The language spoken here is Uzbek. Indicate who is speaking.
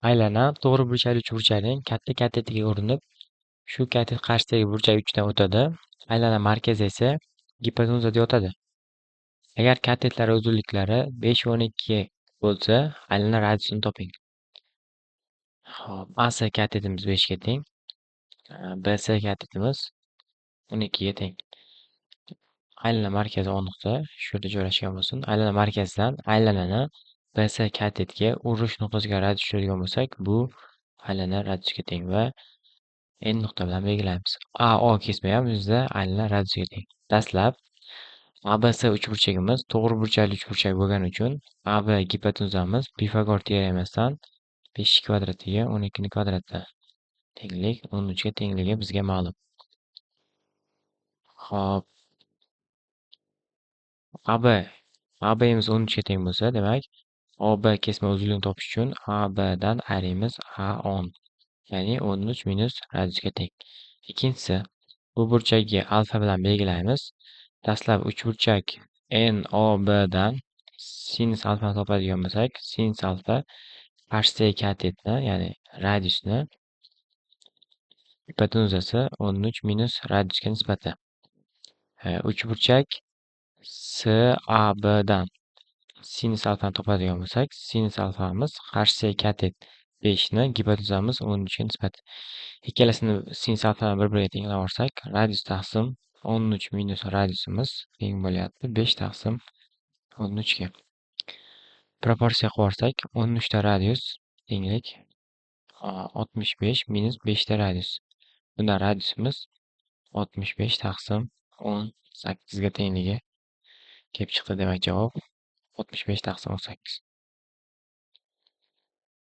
Speaker 1: Aylana to'g'ri burchakli uchburchakning katta katetiga urinib, shu katet qarshisidagi burchak uchidan o'tadi. Aylana markazi esa gipotenuzada yotadi. Agar katetlar uzunliklari 5 va 12 bo'lsa, aylana radiusini toping. Xo'p, AC katetimiz 5 ga teng. BC katetimiz 12 ga teng. Aylana markazi 10 nuqta shu yerda joylashgan bo'lsin. Aylana markazidan aylanani BC katetga urish nuqtasiga radius tushiradigan bo'lsak, bu aylana radiusga teng va N nuqta bilan belgilaymiz. AO kesma ham bizda aylana radiusga teng. Dastlab ABC uchburchagimiz to'g'ri burchakli uchburchak bo'lgani uchun AB gipotenuzamiz Pifagor teoremasidan 5 kvadratiga 12 ni kvadratda tenglik 13 ga tengligi bizga ma'lum. Xo'p, AB'miz 13 ga teng bo'lsa, demak, OB kesma uzunligini topish uchun ABdan ayrimiz A10, ya'ni 13 minus radiusga teng. Ikkinchisi, bu burchakni alfa bilan belgilaymiz. Dastlab uchburchak NOBdan sinus alfani topadigan bo'lsak, sinus alfa qarshidagi katetni, ya'ni radiusni gipotenuzasi 13 minus radiusga nisbatan. Uchburchak SABdan sinus alfani topadigan bo'lsak, sinus alfamiz qarshidagi katet 5 ni gipotenuzamiz 13 ga nisbatan. Ikkalasini sinus alfani bir-biriga tenglab olsak, radius taqsim 13 minus radiusimiz teng bo'lyapti 5 taqsim 13 ga. Proporsiya qilib olsak, 13 ta radius tenglik 65 minus 5 ta radius. Bundan radiusimiz 65 taqsim 18 ga tengligi kelib chiqdi. Demak, javob 65 taqsim 18.